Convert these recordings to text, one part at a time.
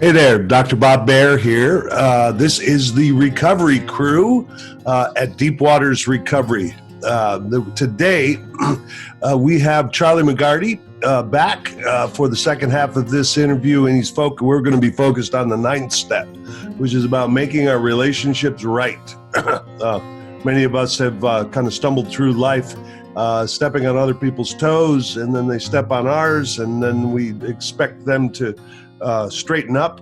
Hey there, Dr. Bob Baer here. This is the recovery crew at Deep Waters Recovery. Today, we have Charlie McGarty back for the second half of this interview, and we're going to be focused on the ninth step, which is about making our relationships right. Many of us have kind of stumbled through life stepping on other people's toes, and then they step on ours, and then we expect them to straighten up.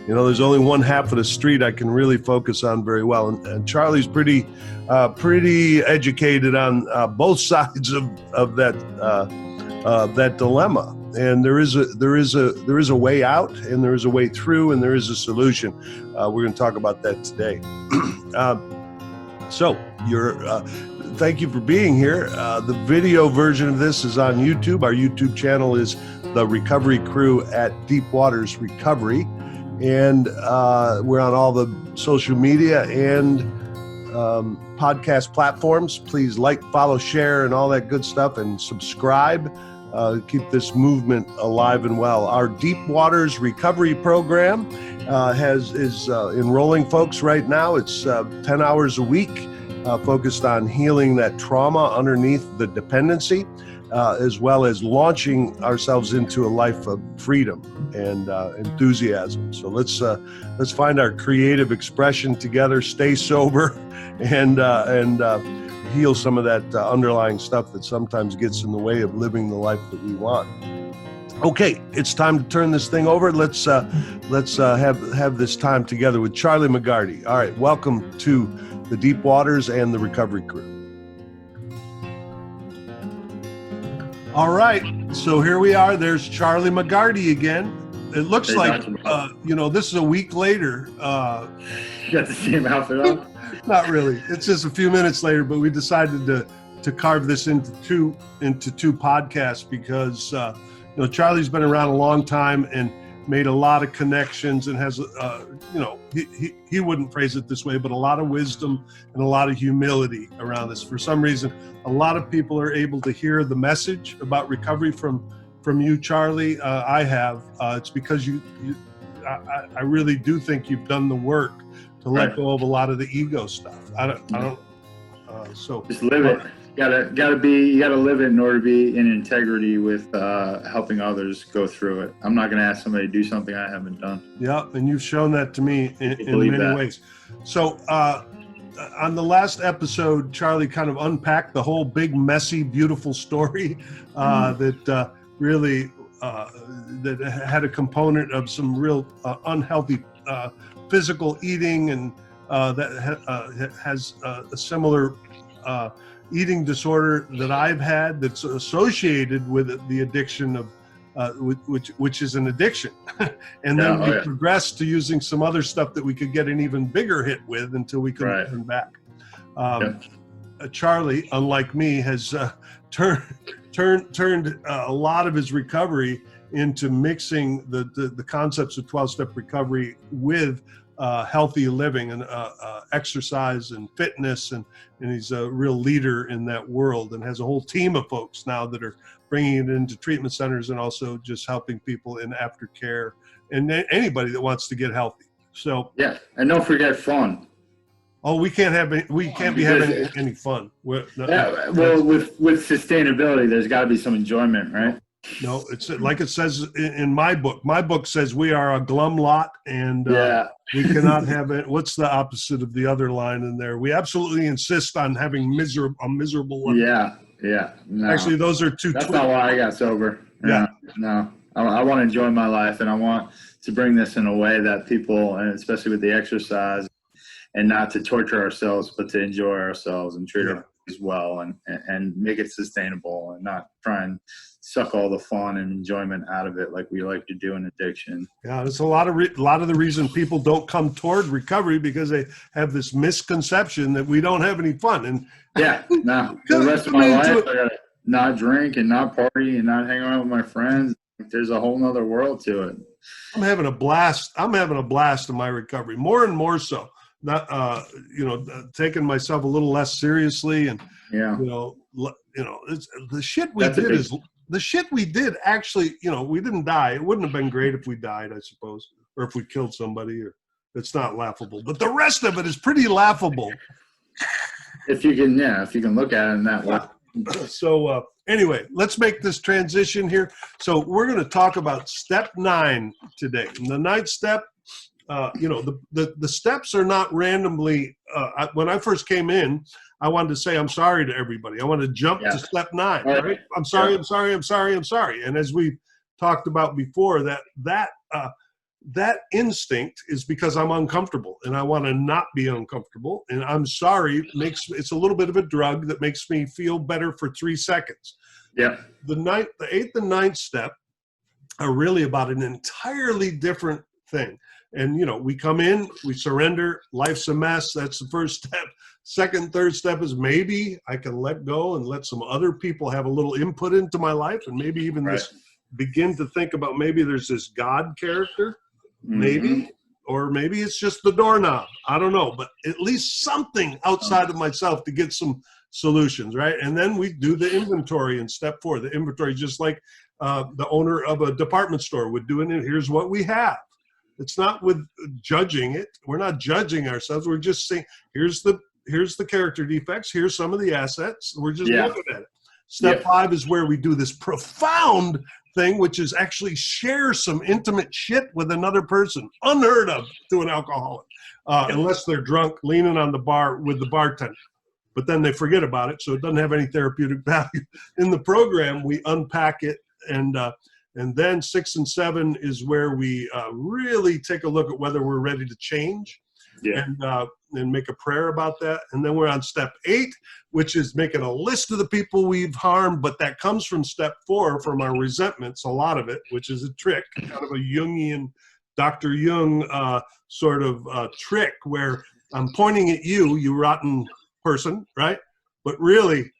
There's only one half of the street I can really focus on very well, and Charlie's pretty educated on both sides of that dilemma. And there is a way out, and there is a way through, and there is a solution. We're going to talk about that today. Thank you for being here. The video version of this is on YouTube. Our YouTube channel is the Recovery Crew at Deep Waters Recovery. And we're on all the social media and podcast platforms. Please like, follow, share, and all that good stuff, and subscribe. Keep this movement alive and well. Our Deep Waters Recovery Program is enrolling folks right now. It's 10 hours a week, focused on healing that trauma underneath the dependency, as well as launching ourselves into a life of freedom and enthusiasm. So let's find our creative expression together, stay sober, and heal some of that underlying stuff that sometimes gets in the way of living the life that we want. Okay, it's time to turn this thing over. Let's have this time together with Charlie McGarty. All right, welcome to the Deep Waters and the Recovery Crew. All right, so here we are. There's Charlie McGarty again. It looks like, this is a week later. You got the same outfit on? Not really. It's just a few minutes later, but we decided to carve this into two podcasts because, Charlie's been around a long time and made a lot of connections and has, he wouldn't phrase it this way, but a lot of wisdom and a lot of humility around this. For some reason, a lot of people are able to hear the message about recovery from you, Charlie. I have. It's because I really do think you've done the work to let go of a lot of the ego stuff. So just live it. You gotta live it in order to be in integrity with helping others go through it. I'm not gonna ask somebody to do something I haven't done. Yeah, and you've shown that to me in many ways. So on the last episode, Charlie kind of unpacked the whole big, messy, beautiful story that really that had a component of some real unhealthy physical eating, and that has a similar eating disorder that I've had that's associated with the addiction of which is an addiction. And then we progressed to using some other stuff that we could get an even bigger hit with until we could turn back. Charlie, unlike me, has turned a lot of his recovery into mixing the concepts of 12-step recovery with healthy living and exercise and fitness, and he's a real leader in that world and has a whole team of folks now that are bringing it into treatment centers and also just helping people in aftercare and anybody that wants to get healthy. So and don't forget fun. Oh, we can't be having any fun. With sustainability, there's got to be some enjoyment, right? No, it's like it says in my book. My book says we are a glum lot, and we cannot have it. What's the opposite of the other line in there? We absolutely insist on having a miserable life. No. Actually, those are two. That's not why I got sober. No. I want to enjoy my life, and I want to bring this in a way that people, and especially with the exercise, and not to torture ourselves, but to enjoy ourselves and treat ourselves well, and make it sustainable, and not try and suck all the fun and enjoyment out of it like we like to do in addiction. Yeah, it's a lot of the reason people don't come toward recovery, because they have this misconception that we don't have any fun. And the rest of my life I gotta not drink and not party and not hang around with my friends. There's a whole nother world to it. I'm having a blast in my recovery, more and more so. Not taking myself a little less seriously, and it's, the shit we did the shit we did actually, you know, we didn't die. It wouldn't have been great if we died, I suppose, or if we killed somebody. Or it's not laughable, but the rest of it is pretty laughable. If you can look at it in that way. So anyway, let's make this transition here. So we're going to talk about step 9 today. And the 9th step, you know, the steps are not randomly. When I first came in, I wanted to say I'm sorry to everybody. I wanted to jump to step 9. Right? I'm sorry. I'm sorry. I'm sorry. I'm sorry. And as we talked about before, that instinct is because I'm uncomfortable and I want to not be uncomfortable. And I'm sorry it's a little bit of a drug that makes me feel better for 3 seconds. Yeah. The 8th and 9th step are really about an entirely different thing. And, you know, we come in, we surrender, life's a mess. That's the first step. Second, third step is maybe I can let go and let some other people have a little input into my life. And maybe even this begin to think about maybe there's this God character. Maybe, or maybe it's just the doorknob. I don't know, but at least something outside of myself to get some solutions, right? And then we do the inventory in step 4. The inventory, just like the owner of a department store would do it. Here's what we have. It's not with judging it. We're not judging ourselves. We're just saying, here's the character defects. Here's some of the assets. We're just looking at it. Step 5 is where we do this profound thing, which is actually share some intimate shit with another person, unheard of to an alcoholic, unless they're drunk, leaning on the bar with the bartender. But then they forget about it, so it doesn't have any therapeutic value. In the program, we unpack it, and then 6 and 7 is where we really take a look at whether we're ready to change. And make a prayer about that. And then we're on step 8, which is making a list of the people we've harmed, but that comes from step 4 from our resentments, a lot of it, which is a trick, kind of a Jungian, Dr. Jung sort of trick where I'm pointing at you, you rotten person, right? But really,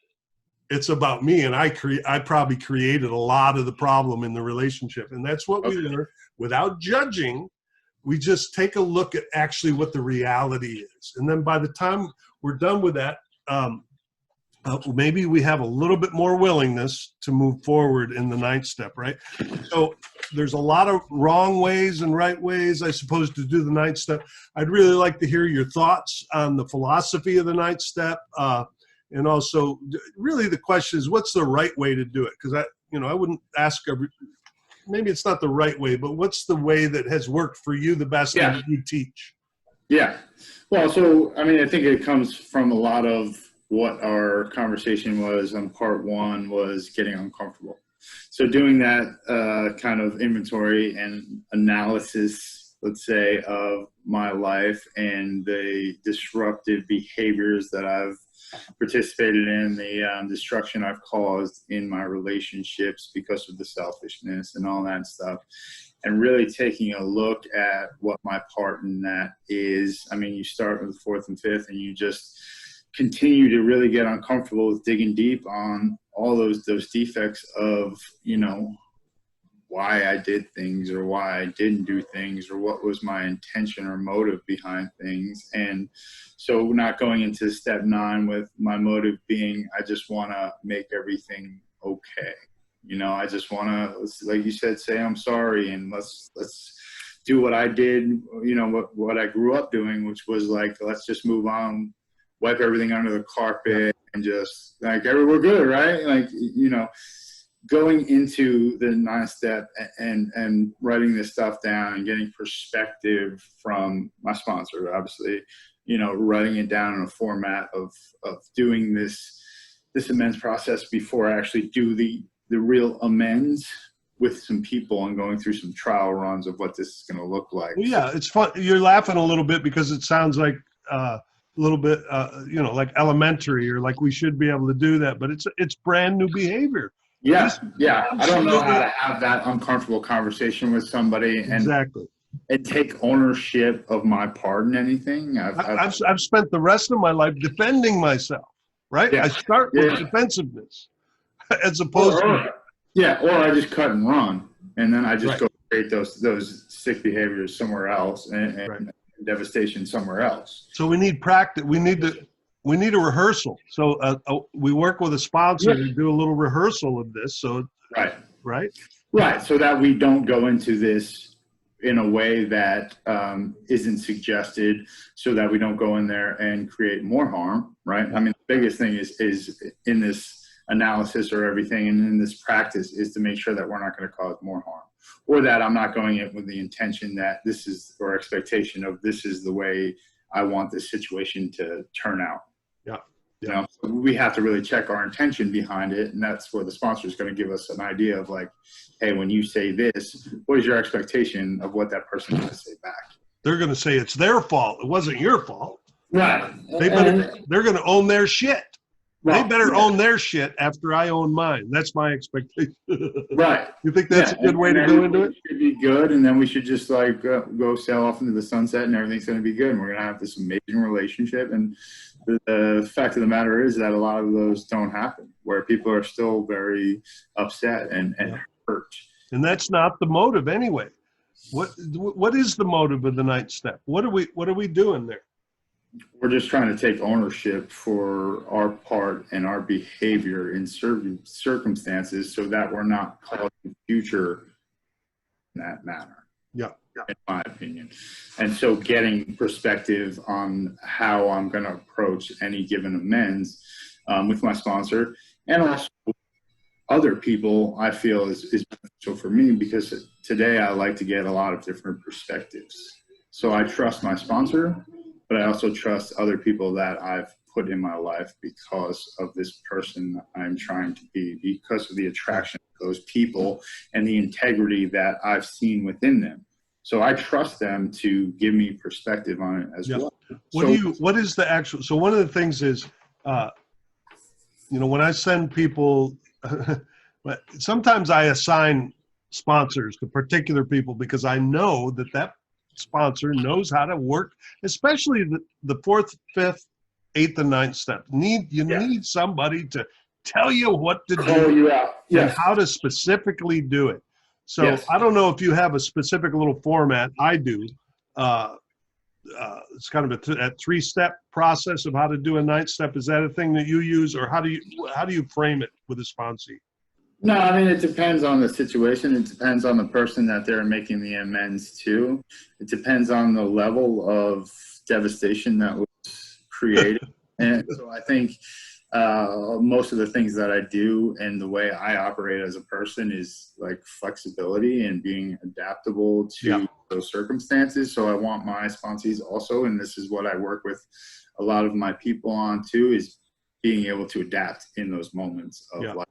it's about me, and I probably created a lot of the problem in the relationship. And that's what we learn without judging. We just take a look at actually what the reality is. And then by the time we're done with that, maybe we have a little bit more willingness to move forward in the 9th step, right? So there's a lot of wrong ways and right ways, I suppose, to do the 9th step. I'd really like to hear your thoughts on the philosophy of the 9th step. And also, really the question is, what's the right way to do it? Because I wouldn't ask maybe it's not the right way, but what's the way that has worked for you the best that you teach? Yeah. Well, so, I mean, I think it comes from a lot of what our conversation was on part 1 was getting uncomfortable. So doing that kind of inventory and analysis, let's say, of my life and the disruptive behaviors that I've participated in, the destruction I've caused in my relationships because of the selfishness and all that stuff, and really taking a look at what my part in that is. I mean, you start with the 4th and 5th, and you just continue to really get uncomfortable with digging deep on all those defects of, you know, why I did things or why I didn't do things or what was my intention or motive behind things. And so not going into step 9 with my motive being, I just want to make everything okay. You know, I just want to, like you said, say I'm sorry, and let's do what I did, you know, what I grew up doing, which was like, let's just move on, wipe everything under the carpet and just like, we're good, right? Like, you know, going into the 9th step and writing this stuff down and getting perspective from my sponsor, obviously, you know, writing it down in a format of doing this amends process before I actually do the real amends with some people and going through some trial runs of what this is going to look like. Yeah, it's fun. You're laughing a little bit because it sounds like a little bit, you know, like elementary or like we should be able to do that, but it's brand new behavior. Yeah. I don't know how to have that uncomfortable conversation with somebody and take ownership of my part in anything. I've spent the rest of my life defending myself, right? Yeah. I start with defensiveness as opposed to... Yeah, or I just cut and run, and then I just go create those sick behaviors somewhere else and devastation somewhere else. So we need practice. We need to we need a rehearsal. So we work with a sponsor Yeah. to do a little rehearsal of this. So Right. right. Right. So that we don't go into this in a way that isn't suggested, so that we don't go in there and create more harm. Right. I mean, the biggest thing is in this analysis or everything, and in this practice, is to make sure that we're not going to cause more harm, or that I'm not going in with the intention that this is, or expectation of this is the way I want this situation to turn out. Yeah. You know, so we have to really check our intention behind it, and that's where the sponsor is going to give us an idea of like, hey, when you say this, what is your expectation of what that person is going to say back? They're going to say it's their fault. It wasn't your fault. Right. They're going to own their shit. Well, they better own their shit after I own mine. That's my expectation. Right. You think that's a good way to go into it? Should be good, and then we should just like go sail off into the sunset, and everything's going to be good, and we're going to have this amazing relationship. And the fact of the matter is that a lot of those don't happen, where people are still very upset and hurt. And that's not the motive anyway. What is the motive of the ninth step? What are we doing there? We're just trying to take ownership for our part and our behavior in certain circumstances, so that we're not causing future in that manner. Yeah. In my opinion. And so getting perspective on how I'm going to approach any given amends with my sponsor, and also other people, I feel is beneficial for me, because today I like to get a lot of different perspectives. So I trust my sponsor, but I also trust other people that I've put in my life because of this person I'm trying to be, because of the attraction of those people and the integrity that I've seen within them. So I trust them to give me perspective on it as well. What is the actual, so one of the things is, when I send people, sometimes I assign sponsors to particular people because I know that sponsor knows how to work, especially the fourth, fifth, eighth, and ninth step. You need somebody to tell you what to do and how to specifically do it. So I don't know if you have a specific little format. I do. It's kind of a three-step process of how to do a ninth step. Is that a thing that you use, or how do you frame it with a sponsee? No, I mean, it depends on the situation. It depends on the person that they're making the amends to. It depends on the level of devastation that was created. And so I think most of the things that I do and the way I operate as a person is like flexibility and being adaptable to those circumstances. So I want my sponsees also, and this is what I work with a lot of my people on too, is being able to adapt in those moments of like,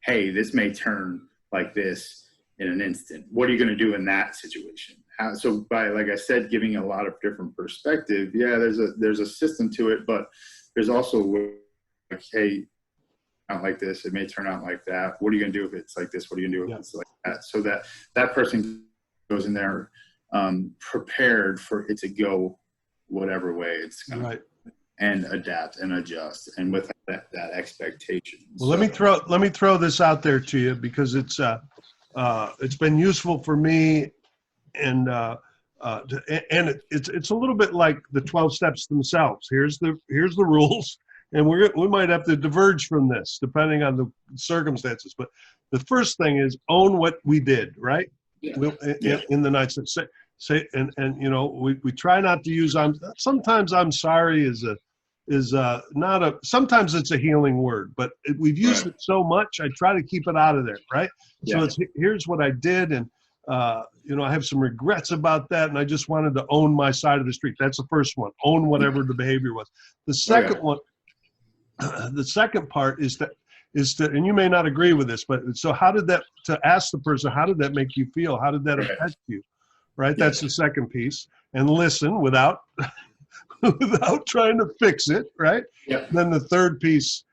hey, this may turn like this in an instant. What are you going to do in that situation? So by, like I said, giving a lot of different perspective, there's a system to it, but there's also like, hey, not like this, it may turn out like that. What are you going to do if it's like this? What are you going to do if it's like that? So that person goes in there prepared for it to go whatever way it's going to and adapt and adjust, and with that expectation. Well, let me throw this out there to you, because it's been useful for me, and it's a little bit like the 12 steps themselves. Here's the rules, and we might have to diverge from this depending on the circumstances. But the first thing is own what we did, right? In the ninth step. Say and we try not to use sometimes I'm sorry is not a, sometimes it's a healing word, but we've used it so much, I try to keep it out of there, right? So it's, here's what I did, and I have some regrets about that, and I just wanted to own my side of the street. That's the first one. Own whatever the behavior was. The second one, the second part is to, and you may not agree with this, but so how did that, to ask the person, how did that make you feel? How did that affect you? Right? That's the second piece. And listen without trying to fix it, right? Yeah. Then the third piece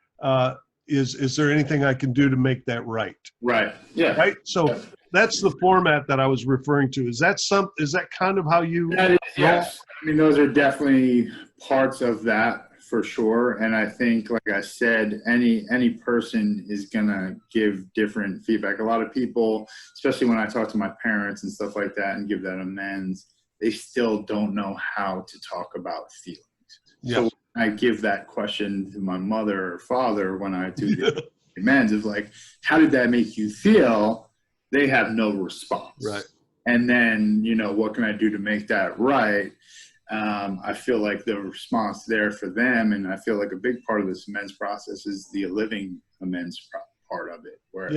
is there anything I can do to make that right? Right. Yeah. Right. So that's the format that I was referring to. Is that kind of how you? That is, yes. I mean, those are definitely parts of that for sure. And I think, like I said, any person is gonna give different feedback. A lot of people, especially when I talk to my parents and stuff like that and give that amends, they still don't know how to talk about feelings. Yes. So I give that question to my mother or father when I do the amends of like, how did that make you feel? They have no response. Right. And then, what can I do to make that right? I feel like the response there for them, and I feel like a big part of this amends process is the living amends part of it. Where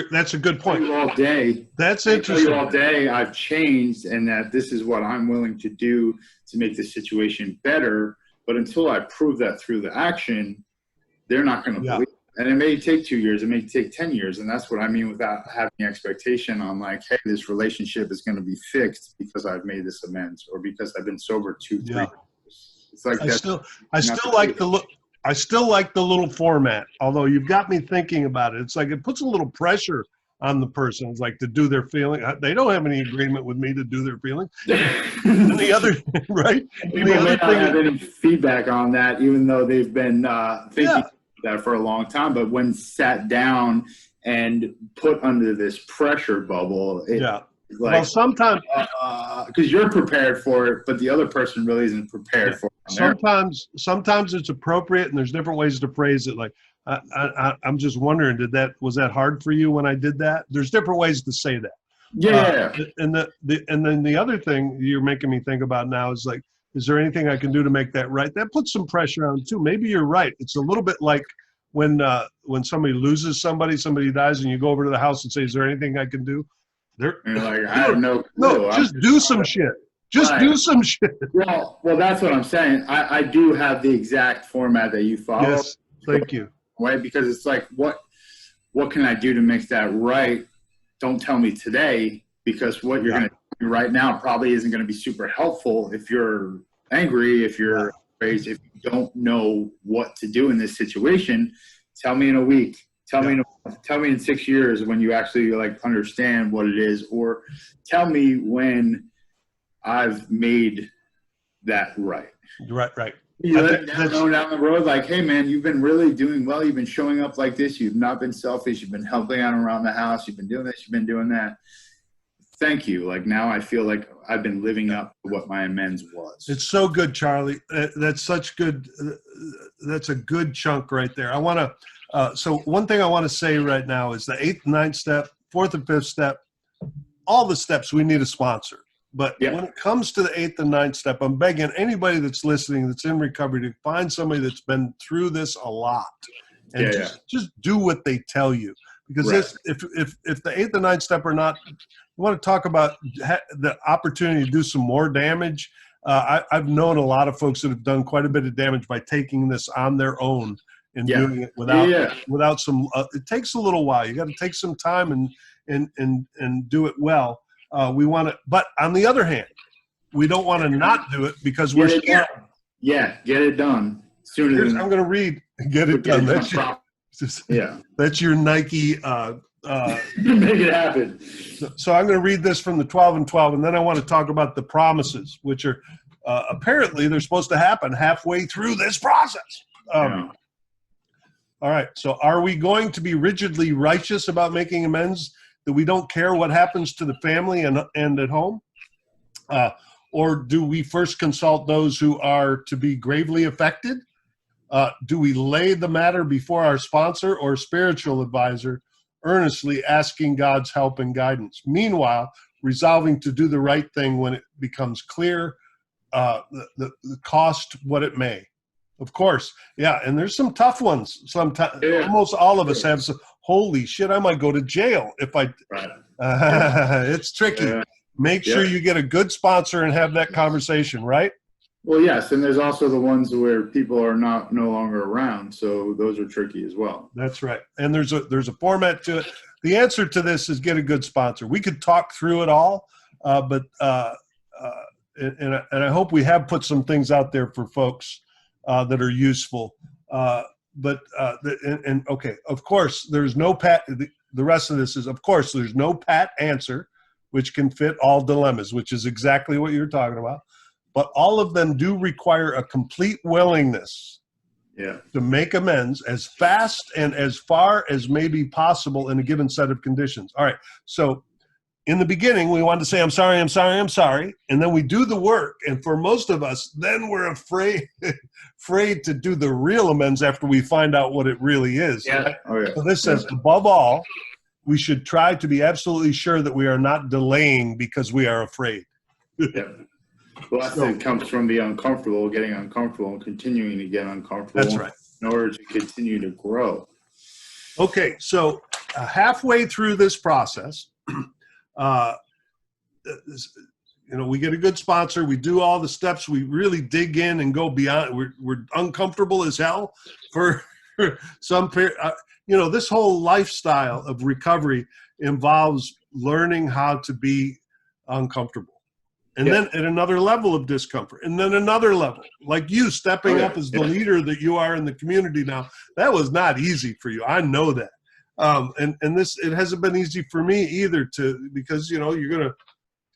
That's a good point. All day. That's interesting. All day I've changed, and that this is what I'm willing to do to make the situation better. But until I prove that through the action, they're not going to believe it. And it may take 2 years, it may take 10 years. And that's what I mean without having expectation on like, hey, this relationship is going to be fixed because I've made this amends or because I've been sober 2-3 years. It's like I still like the little format, although you've got me thinking about it. It's like it puts a little pressure on the person. It's like to do their feeling. They don't have any agreement with me to do their feeling. And the other, right? People may not have any feedback on that, even though they've been thinking that for a long time. But when sat down and put under this pressure bubble, well, sometimes because you're prepared for it, but the other person really isn't prepared for it. Sometimes it's appropriate, and there's different ways to phrase it. Like, I'm just wondering, was that hard for you when I did that? There's different ways to say that. Yeah. And then the other thing you're making me think about now is like, is there anything I can do to make that right? That puts some pressure on too. Maybe you're right. It's a little bit like when somebody loses somebody dies, and you go over to the house and say, "Is there anything I can do?" You're like, I have no clue. No, just do some shit. Just do some shit. Well, that's what I'm saying. I do have the exact format that you follow. Yes, thank you. Right, because it's like, what can I do to make that right? Don't tell me today, because what you're going to do right now probably isn't going to be super helpful if you're angry, if you're crazy, if you don't know what to do in this situation. Tell me in a week. Tell me in 6 years when you actually like understand what it is, or tell me when I've made that right. Right. You let go down the road, like, hey man, you've been really doing well. You've been showing up like this. You've not been selfish. You've been helping out around the house. You've been doing this. You've been doing that. Thank you. Like now I feel like I've been living up to what my amends was. It's so good, Charlie. That's such good. That's a good chunk right there. I want to, so one thing I want to say right now is the 8th and 9th step, 4th and 5th step, all the steps we need a sponsor. But when it comes to the 8th and 9th step, I'm begging anybody that's listening, that's in recovery, to find somebody that's been through this a lot, and just do what they tell you. Because if the 8th and 9th step are not, you want to talk about the opportunity to do some more damage. I've known a lot of folks that have done quite a bit of damage by taking this on their own and doing it without some. It takes a little while. You got to take some time and do it well. We want to, but on the other hand, we don't want to not do it because we're scared. Yeah, get it done sooner. I'm going to read. Get it done. That's your Nike. Make it happen. So I'm going to read this from the 12 and 12, and then I want to talk about the promises, which are apparently they're supposed to happen halfway through this process. All right. So are we going to be rigidly righteous about making amends, that we don't care what happens to the family and at home? Or do we first consult those who are to be gravely affected? Do we lay the matter before our sponsor or spiritual advisor, earnestly asking God's help and guidance? Meanwhile, resolving to do the right thing when it becomes clear, the cost what it may. Of course, and there's some tough ones. Sometimes, almost all of us have some. Holy shit! I might go to jail if I. It's tricky. Make sure you get a good sponsor and have that conversation, right? Well, yes, and there's also the ones where people are no longer around, so those are tricky as well. That's right, and there's a format to it. The answer to this is get a good sponsor. We could talk through it all, but I hope we have put some things out there for folks that are useful. Okay, of course, there's no pat. The rest of this is, of course, there's no pat answer, which can fit all dilemmas, which is exactly what you're talking about. But all of them do require a complete willingness to make amends as fast and as far as may be possible in a given set of conditions. All right, so in the beginning, we want to say, I'm sorry, I'm sorry, I'm sorry. And then we do the work. And for most of us, then we're afraid to do the real amends after we find out what it really is. Yeah. Oh, yeah. So this says, above all, we should try to be absolutely sure that we are not delaying because we are afraid. Yeah. Well, that comes from the uncomfortable, getting uncomfortable and continuing to get uncomfortable. That's right. In order to continue to grow. Okay, so halfway through this process, we get a good sponsor. We do all the steps. We really dig in and go beyond. We're uncomfortable as hell for some period. This whole lifestyle of recovery involves learning how to be uncomfortable. And then at another level of discomfort, and then another level, like you stepping up as the leader that you are in the community now. That was not easy for you. I know that. And this, it hasn't been easy for me either because, you're going to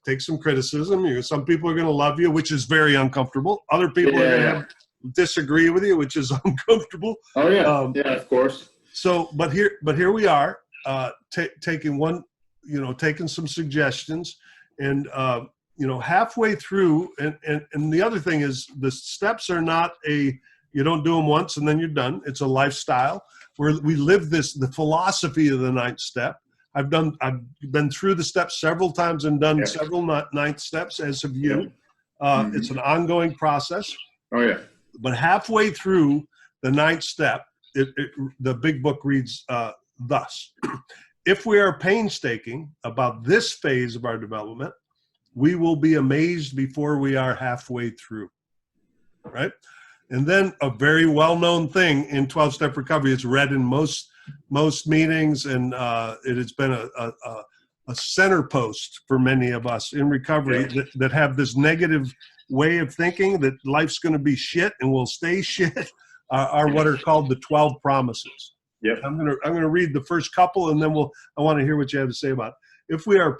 take some criticism. Some people are going to love you, which is very uncomfortable. Other people are going to disagree with you, which is uncomfortable. Oh yeah. Yeah, of course. So, but here we are, taking some suggestions and, halfway through, and the other thing is the steps are not you don't do them once and then you're done. It's a lifestyle where we live the philosophy of the ninth step. I've been through the steps several times and done several ninth steps, as have you. It's an ongoing process. Oh yeah. But halfway through the ninth step, the big book reads thus: if we are painstaking about this phase of our development, we will be amazed before we are halfway through, right? And then a very well-known thing in 12-step recovery, it's read in most meetings, and it has been a center post for many of us in recovery that have this negative way of thinking that life's going to be shit and will stay shit, are what are called the 12 promises. Yep. I'm gonna read the first couple, and then I want to hear what you have to say about it. If we are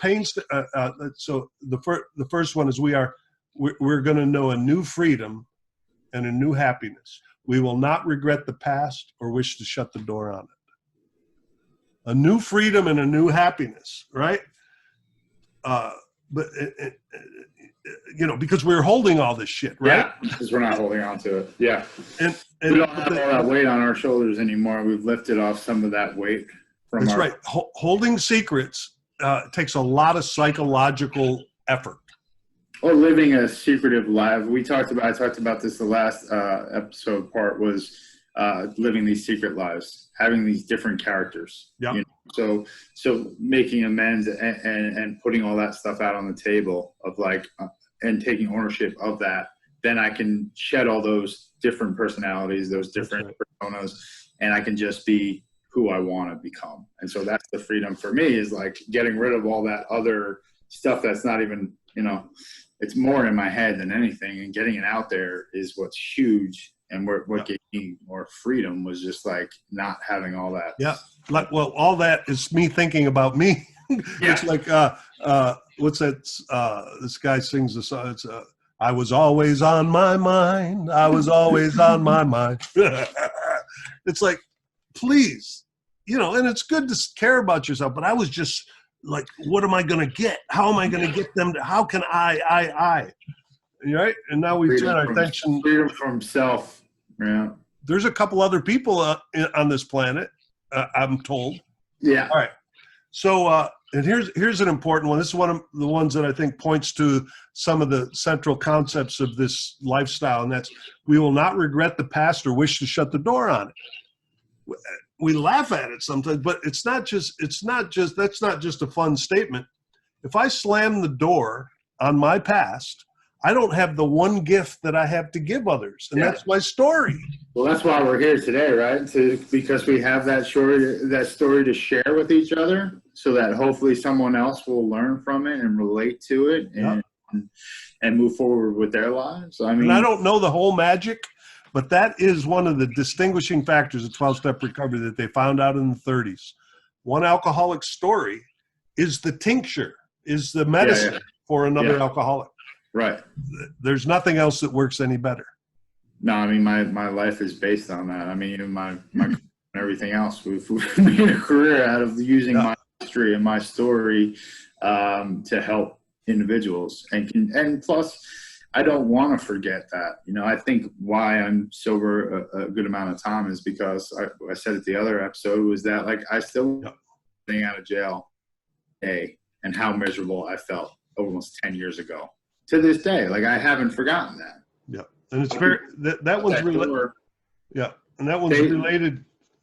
so the first one is we're going to know a new freedom and a new happiness. We will not regret the past or wish to shut the door on it. A new freedom and a new happiness, right? Because we're holding all this shit, right? Yeah, because we're not holding on to it. Yeah. And we don't have all that weight on our shoulders anymore. We've lifted off some of that weight from That's right. Holding secrets takes a lot of psychological effort. Or living a secretive life. I talked about this the last episode part was living these secret lives, having these different characters. Yeah. So making amends and putting all that stuff out on the table of and taking ownership of that. Then I can shed all those different personalities, those different personas, and I can just be who I want to become. And so that's the freedom for me, is getting rid of all that other stuff that's not even, it's more in my head than anything, and getting it out there is what's huge. And what gave me more freedom was just not having all that. Yeah. All that is me thinking about me. It's what's that? This guy sings the song. It's I was always on my mind. I was always on my mind. It's please, and it's good to care about yourself, but I was just what am I going to get? How am I going to get them to, how can I, right? And now we turn our attention. Freedom from self. Yeah. There's a couple other people on this planet, I'm told. Yeah. All right. So, and here's an important one. This is one of the ones that I think points to some of the central concepts of this lifestyle, and that's we will not regret the past or wish to shut the door on it. We laugh at it sometimes, but that's not just a fun statement. If I slam the door on my past, I don't have the one gift that I have to give others, and that's my story. Well, that's why we're here today, right? Because we have that story to share with each other, so that hopefully someone else will learn from it and relate to it and move forward with their lives. I mean, and I don't know the whole magic, but that is one of the distinguishing factors of 12-step recovery that they found out in the 30s. One alcoholic's story is the tincture, is the medicine for another alcoholic. Right. There's nothing else that works any better. No, I mean, my life is based on that. I mean, my everything else. We've made a career out of using my history and my story to help individuals. And plus, I don't want to forget that. I think why I'm sober a good amount of time is because I said it the other episode was that like I still getting out of jail today and how miserable I felt almost 10 years ago to this day. Like I haven't forgotten that. Yeah. And it's very, that one's related. Yeah. And that one's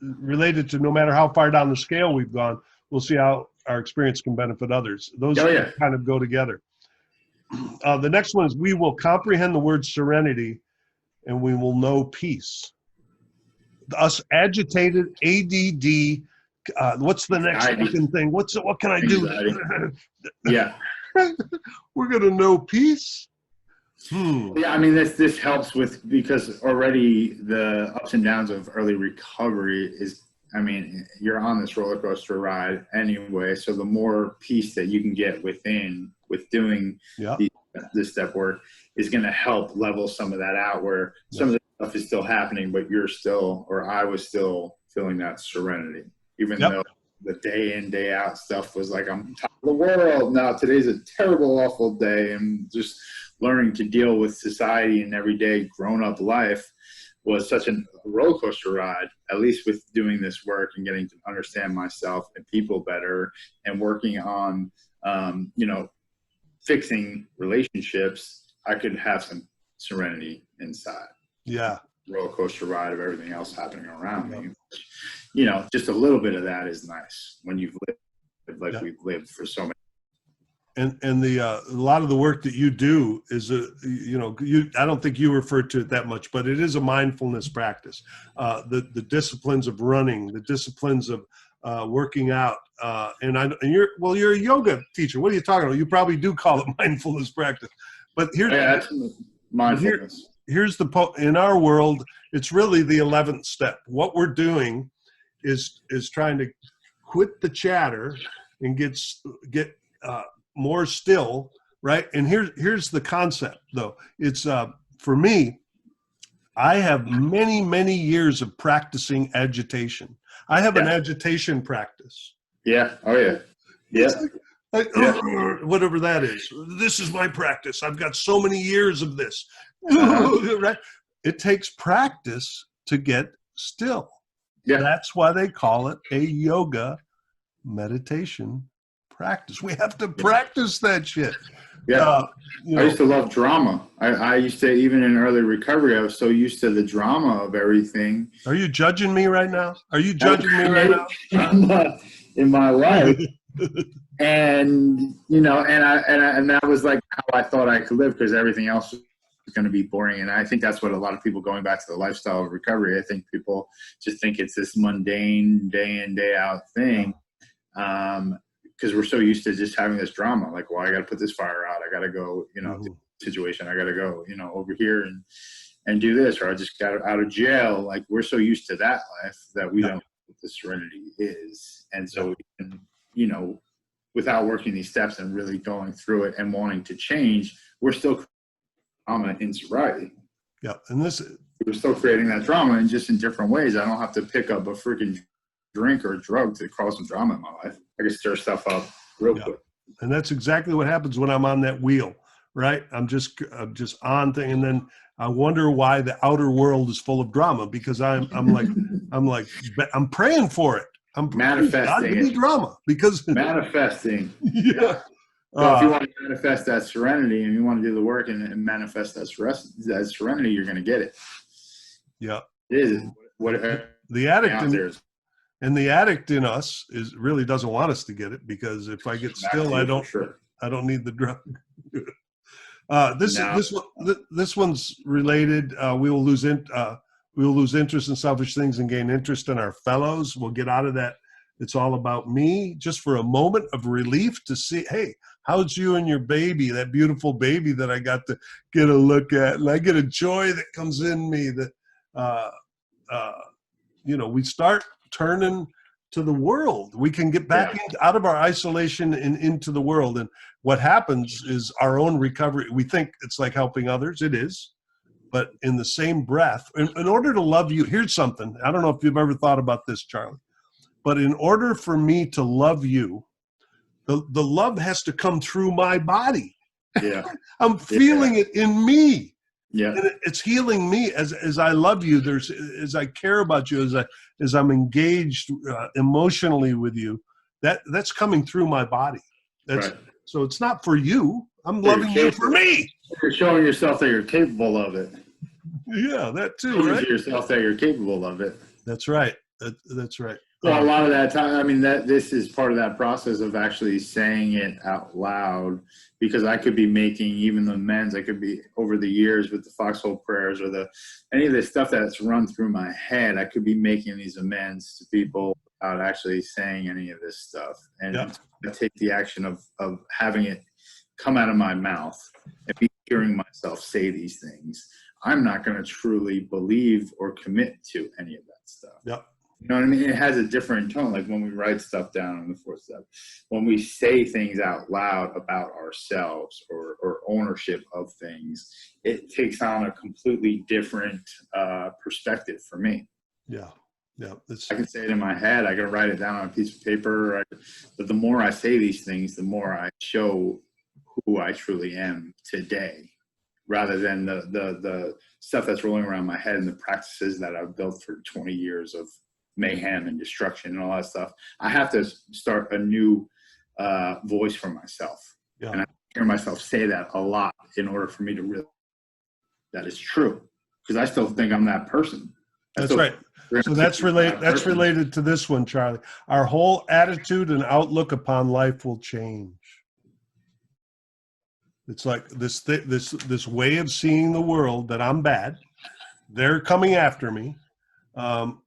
related to no matter how far down the scale we've gone, we'll see how our experience can benefit others. Those kind of go together. The next one is we will comprehend the word serenity and we will know peace. Us agitated, ADD, what's the next fucking thing? What can I do? Yeah. We're going to know peace. Yeah, I mean, this helps because already the ups and downs of early recovery is, I mean, you're on this roller coaster ride anyway. So the more peace that you can get within with doing this step work is going to help level some of that out where some of the stuff is still happening, but you're still, or I was still feeling that serenity, even though the day in, day out stuff was like, I'm top of the world. Now today's a terrible, awful day. And just learning to deal with society and everyday grown-up life was such a roller coaster ride, at least with doing this work and getting to understand myself and people better and working on, fixing relationships. I could have some serenity inside. Yeah. Roller coaster ride of everything else happening around me. Just a little bit of that is nice when you've lived like we've lived for so many. And a lot of the work that you do is I don't think you refer to it that much, but it is a mindfulness practice. The disciplines of running, the disciplines of working out, and you're a yoga teacher. What are you talking about? You probably do call it mindfulness practice, but that's mindfulness. Here's in our world, it's really the 11th step. What we're doing is trying to quit the chatter and get more still, right? And here's the concept, though. It's for me, I have many, many years of practicing agitation. I have an agitation practice. Yeah. Oh, yeah. Yeah. Whatever that is. This is my practice. I've got so many years of this. Right? It takes practice to get still. Yeah. That's why they call it a yoga meditation practice. We have to practice that shit. Yeah. I used to love drama. I used to, even in early recovery, I was so used to the drama of everything. Are you judging me right now? Are you judging me right now? Drama in my life. And, and that was like how I thought I could live because everything else was going to be boring. And I think that's what a lot of people going back to the lifestyle of recovery, I think people just think it's this mundane day in, day out thing. Because we're so used to just having this drama, like, well, I got to put this fire out. I got to go, situation. I got to go, over here and do this, or I just got out of jail. Like, we're so used to that life that we don't know what the serenity is. And so, without working these steps and really going through it and wanting to change, we're still drama in sobriety. Yeah. And we're still creating that drama and just in different ways. I don't have to pick up a freaking drink or a drug to cause some drama in my life. I can stir stuff up real quick. And that's exactly what happens when I'm on that wheel, right? I'm just on thing. And then I wonder why the outer world is full of drama, because I'm praying for it. I'm manifesting God, drama because manifesting. Yeah. So if you want to manifest that serenity and you want to do the work and manifest that serenity, you're going to get it. Yeah. It is what the addict the addict in us really doesn't want us to get it, because if I get still, I don't need the drug. This one's related. We will lose interest in selfish things and gain interest in our fellows. We'll get out of that. It's all about me, just for a moment of relief to see, hey, how's you and your baby, that beautiful baby that I got to get a look at, and I get a joy that comes in me that, we start turning to the world. We can get back out of our isolation and into the world. And what happens is our own recovery. We think it's like helping others. It is. But in the same breath, in order to love you, here's something. I don't know if you've ever thought about this, Charlie, but in order for me to love you, The love has to come through my body. Yeah. I'm feeling it in me. Yeah. And it's healing me as I love you. As I care about you, as I'm engaged emotionally with you, that's coming through my body. That's right. So it's not for you. I'm loving you for me. You're showing yourself that you're capable of it. Yeah, that too, Showing right? to yourself that you're capable of it. That's right. That's right. Well, a lot of that time, I mean, this is part of that process of actually saying it out loud, because I could be making even the amends. I could be, over the years with the foxhole prayers or any of the stuff that's run through my head, I could be making these amends to people without actually saying any of this stuff. And I take the action of having it come out of my mouth and be hearing myself say these things. I'm not going to truly believe or commit to any of that stuff. Yep. You know what I mean? It has a different tone. Like when we write stuff down in the fourth step, when we say things out loud about ourselves or ownership of things, it takes on a completely different perspective for me. Yeah. Yeah. I can say it in my head. I can write it down on a piece of paper. But the more I say these things, the more I show who I truly am today, rather than the stuff that's rolling around my head and the practices that I've built for 20 years of mayhem and destruction and all that stuff. I have to start a new voice for myself. Yeah. And I hear myself say that a lot in order for me to realize that it's true, because I still think I'm that person. That's right. So that's related to this one, Charlie. Our whole attitude and outlook upon life will change. It's like this way of seeing the world, that I'm bad. They're coming after me. I'm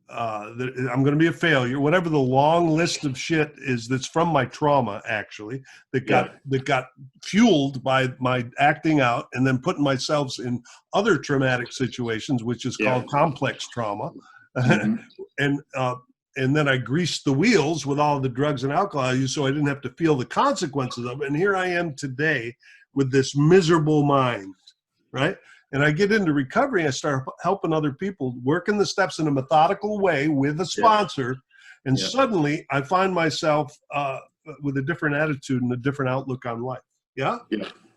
going to be a failure. Whatever the long list of shit is that's from my trauma, actually, that got fueled by my acting out and then putting myself in other traumatic situations, which is called complex trauma. Mm-hmm. And then I greased the wheels with all the drugs and alcohol I used, so I didn't have to feel the consequences of it. And here I am today with this miserable mind, right? And I get into recovery, and I start helping other people, working the steps in a methodical way with a sponsor. And suddenly I find myself with a different attitude and a different outlook on life. Yeah?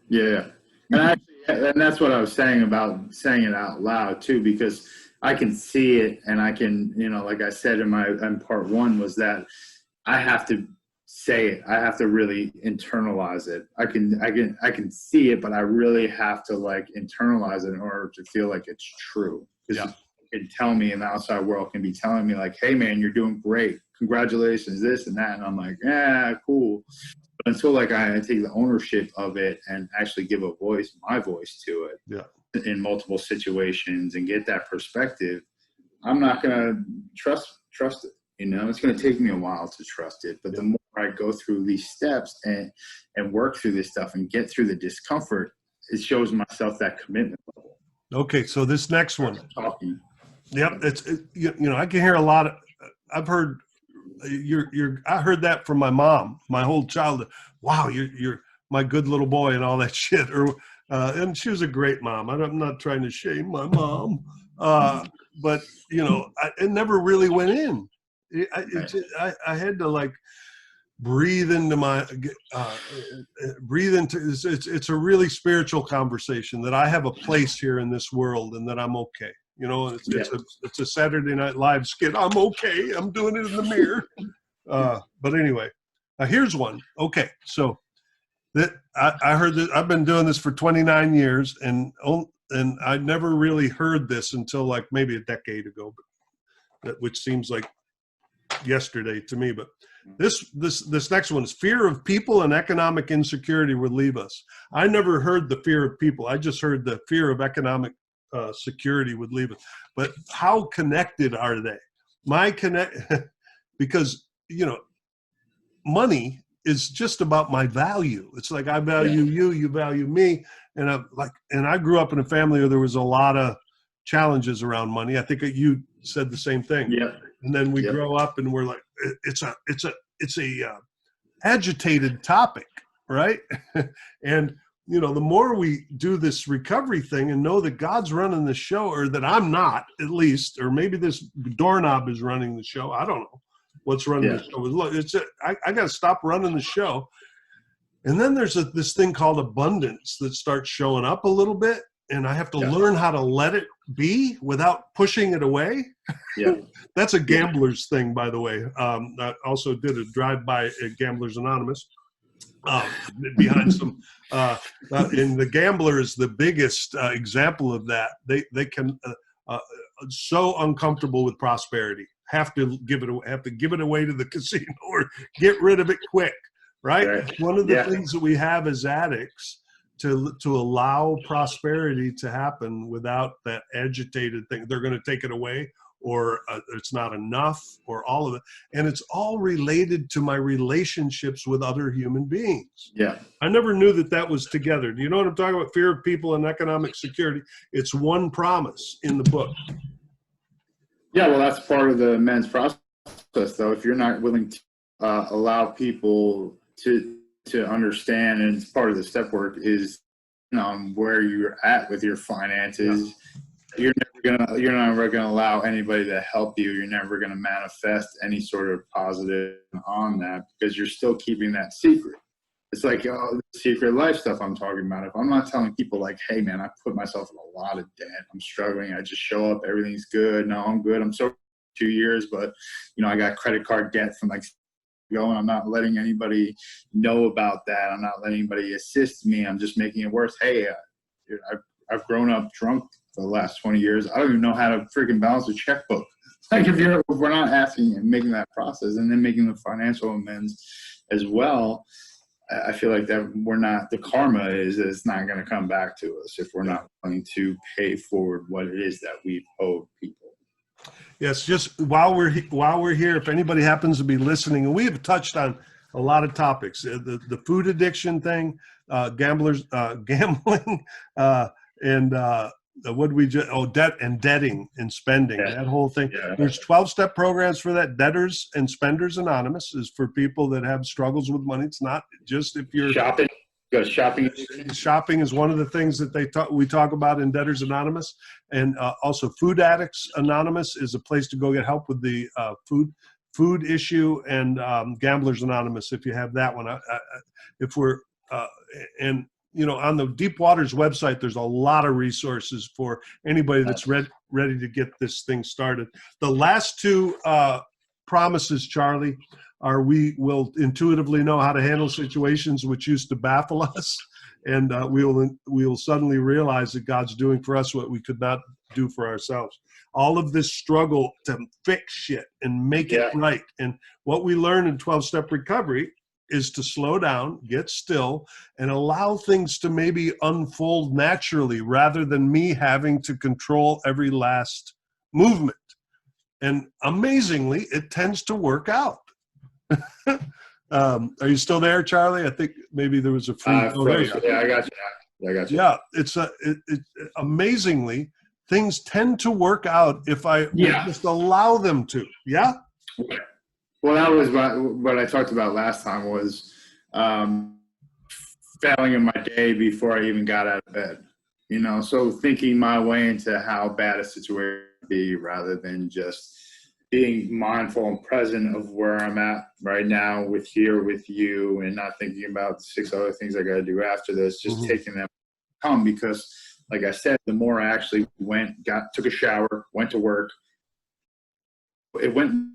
Yeah. And that's what I was saying about saying it out loud too, because I can see it, and I can, like I said in part one, was that I have to say it. I have to really internalize it. I can see it, but I really have to internalize it in order to feel like it's true. Because it can tell me, and the outside world can be telling me like, hey man, you're doing great. Congratulations, this and that. And I'm like, yeah, cool. But until I take the ownership of it and actually give my voice to it in multiple situations and get that perspective, I'm not going to trust it. It's going to take me a while to trust it. But the more I go through these steps and work through this stuff and get through the discomfort, it shows myself that commitment level. Okay, so this next one. Talking. Yep, I can hear a lot of. I've heard I heard that from my mom, my whole childhood. Wow, you're my good little boy and all that shit. And she was a great mom. I'm not trying to shame my mom, but it never really went in. I had to breathe into it's a really spiritual conversation, that I have a place here in this world and that I'm okay. It's a Saturday Night Live skit. I'm okay. I'm doing it in the mirror. But anyway, here's one. Okay. So I heard that I've been doing this for 29 years and I never really heard this until maybe a decade ago, which seems like yesterday to me. But this next one is fear of people and economic insecurity would leave us. I never heard the fear of people. I just heard the fear of economic security would leave us. But how connected are they? Because money is just about my value. It's like I value you, you value me, and I grew up in a family where there was a lot of challenges around money. I think you said the same thing. Yeah. And then we grow up and we're like, it's a agitated topic, right? And the more we do this recovery thing and know that God's running the show, or that I'm not, at least, or maybe this doorknob is running the show, I don't know. what's running the show. Look, I got to stop running the show. And then there's this thing called abundance that starts showing up a little bit, and I have to learn how to let it be without pushing it away. Yeah. That's a gambler's thing, by the way. I also did a drive-by at Gamblers Anonymous behind some, and the gambler is the biggest example of that. They can so uncomfortable with prosperity, have to give it away to the casino or get rid of it quick. Right? One of the things that we have as addicts to allow prosperity to happen without that agitated thing. They're going to take it away, or it's not enough, or all of it. And it's all related to my relationships with other human beings. Yeah. I never knew that was together. Do you know what I'm talking about? Fear of people and economic security. It's one promise in the book. Yeah, well, that's part of the men's process, though. If you're not willing to allow people to understand, and it's part of the step work, is where you're at with your finances. You're never gonna allow anybody to help you. You're never gonna manifest any sort of positive on that, because you're still keeping that secret. It's like the secret life stuff I'm talking about. If I'm not telling people like, hey man, I put myself in a lot of debt, I'm struggling, I just show up, everything's good, no, I'm good, I'm so 2 years, but I got credit card debt from like going. I'm not letting anybody know about that. I'm not letting anybody assist me. I'm just making it worse. Hey, I've grown up drunk for the last 20 years. I don't even know how to freaking balance a checkbook. Like if we're not asking and making that process and then making the financial amends as well, I feel like that the karma is it's not going to come back to us if we're not willing to pay forward what it is that we've owed people. Yes, just while we're here, if anybody happens to be listening, and we have touched on a lot of topics, the food addiction thing, gambling, and what did we just, debt and debting and spending, that whole thing. Yeah. There's 12-step programs for that. Debtors and Spenders Anonymous is for people that have struggles with money. It's not just if you're shopping. Shopping. Shopping is one of the things that we talk about in Debtors Anonymous, and also Food Addicts Anonymous is a place to go get help with the food issue, and Gamblers Anonymous if you have that one. On the Deep Waters website, there's a lot of resources for anybody that's ready to get this thing started. The last two promises, Charlie, are we will intuitively know how to handle situations which used to baffle us, and we will suddenly realize that God's doing for us what we could not do for ourselves. All of this struggle to fix shit and make it right. And what we learn in 12-step recovery is to slow down, get still, and allow things to maybe unfold naturally rather than me having to control every last movement. And amazingly, it tends to work out. Are you still there, Charlie? I think maybe there was a free. There you go. Yeah, I got you. Yeah, it's amazingly, things tend to work out if I just allow them to. Yeah. Well, that was what I talked about last time was failing in my day before I even got out of bed. So thinking my way into how bad a situation would be rather than just being mindful and present of where I'm at right now with you, and not thinking about 6 other things I got to do after this, just taking them because like I said, the more I actually took a shower, went to work, it went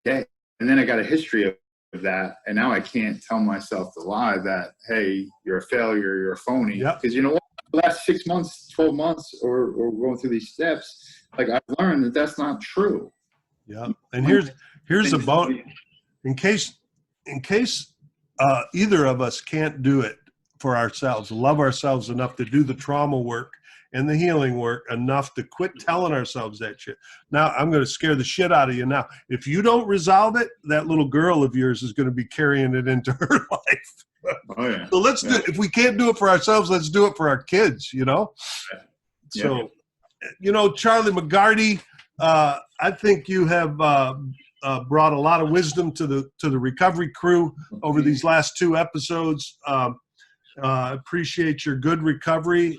day. And then I got a history of that. And now I can't tell myself the lie that, hey, you're a failure, you're a phony. Because you know what? The last 6 months, 12 months, or going through these steps, like I've learned that that's not true. Yeah. And here's a bonus. In case either of us can't do it for ourselves, love ourselves enough to do the trauma work and the healing work enough to quit telling ourselves that shit. Now, I'm going to scare the shit out of you now. If you don't resolve it, that little girl of yours is going to be carrying it into her life. Oh, yeah. So let's do it. If we can't do it for ourselves, let's do it for our kids, Yeah. So, Charlie McGarty, I think you have brought a lot of wisdom to the recovery crew over these last 2 episodes. Appreciate your good recovery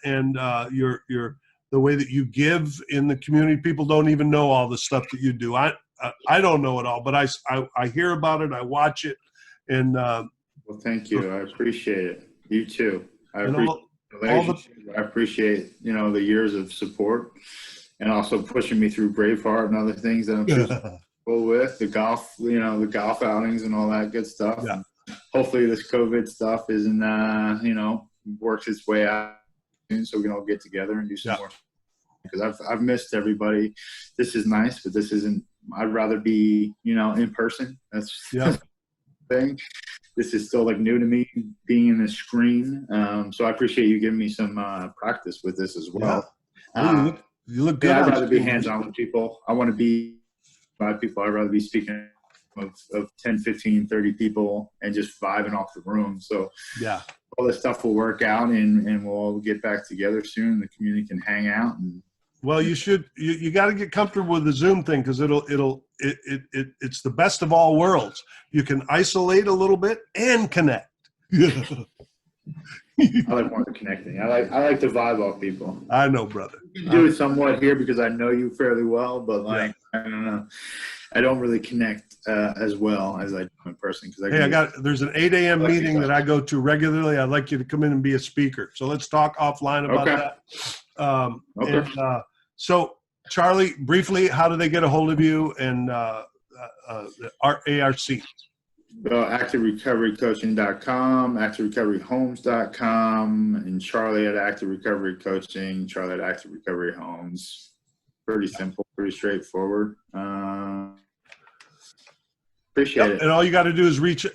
and the way that you give in the community. People don't even know all the stuff that you do. I don't know it all, but I hear about it, I watch it, and well, thank you. I appreciate it. You too. I and appreciate the relationship. I appreciate the years of support, and also pushing me through Braveheart and other things that I'm sure with the golf, the golf outings and all that good stuff. Yeah. Hopefully this COVID stuff isn't, works its way out soon, so we can all get together and do some more. Because I've missed everybody. This is nice, but this isn't. I'd rather be, in person. That's the thing. This is still like new to me, being in the screen. So I appreciate you giving me some practice with this as well. Yeah. You look good. I'd rather be hands-on with people. I want to be by people. I'd rather be speaking of 10, 15, 30 people and just vibing off the room. So yeah, all this stuff will work out, and we'll all get back together soon. The community can hang out. And well, you got to get comfortable with the Zoom thing, because it's the best of all worlds. You can isolate a little bit and connect. I like more the connecting. I like to vibe off people. I know, brother. You can do it somewhat here because I know you fairly well, but I don't know. I don't really connect as well as I do in person. There's an 8 a.m. meeting that I go to regularly. I'd like you to come in and be a speaker. So let's talk offline about that. And, so Charlie, briefly, how do they get a hold of you and ARC? ActiveRecoveryCoaching.com, ActiveRecoveryHomes.com, and Charlie at Active Recovery Coaching, Charlie at Active Recovery Homes. Pretty simple, pretty straightforward. Appreciate it. And all you got to do is reach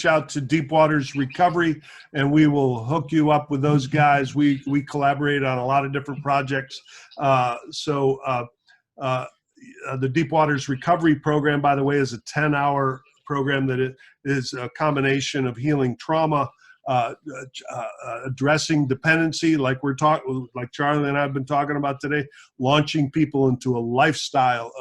out to Deep Waters Recovery, and we will hook you up with those guys. We collaborate on a lot of different projects. The Deep Waters Recovery program, by the way, is a 10-hour program that is a combination of healing trauma, addressing dependency, like Charlie and I have been talking about today, launching people into a lifestyle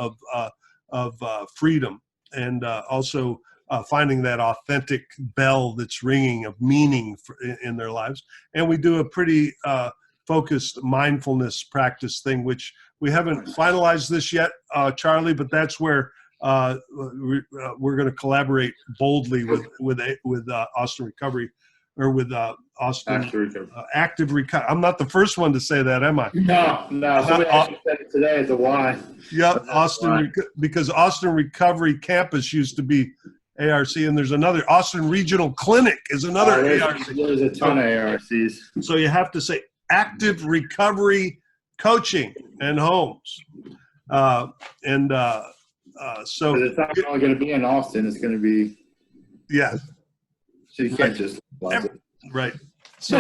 of freedom, and also finding that authentic bell that's ringing of meaning in their lives. And we do a pretty focused mindfulness practice thing, which we haven't finalized this yet, Charlie, but that's where we're going to collaborate boldly with Austin Recovery, or with Austin Active Recovery. I'm not the first one to say that, am I? No. Somebody actually said it today at the Y. Yep, because Austin Recovery Campus used to be ARC, and there's another Austin Regional Clinic is another ARC. There's a ton of ARCs. So you have to say Active Recovery Coaching and Homes, so it's not only going to be in Austin; it's going to be So you can't just right. So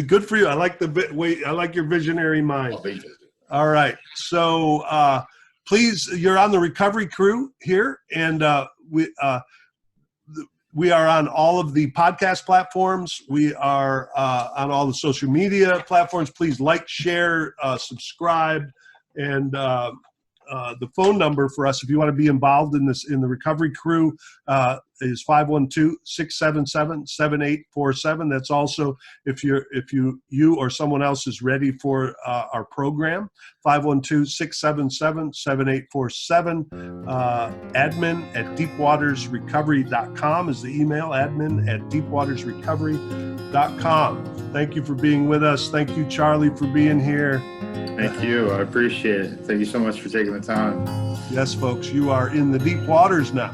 good for you. I like I like your visionary mind. All right. So please, you're on the recovery crew here, and we are on all of the podcast platforms. We are on all the social media platforms. Please like, share, subscribe, and the phone number for us, if you want to be involved in the recovery crew, is 512-677-7847. That's also if you or someone else is ready for our program. 512-677-7847. Admin at deepwatersrecovery.com is the email. Admin at deepwatersrecovery.com. Thank you for being with us. Thank you, Charlie, for being here. Thank you. I appreciate it. Thank you so much for taking the time. Yes, folks, you are in the deep waters now.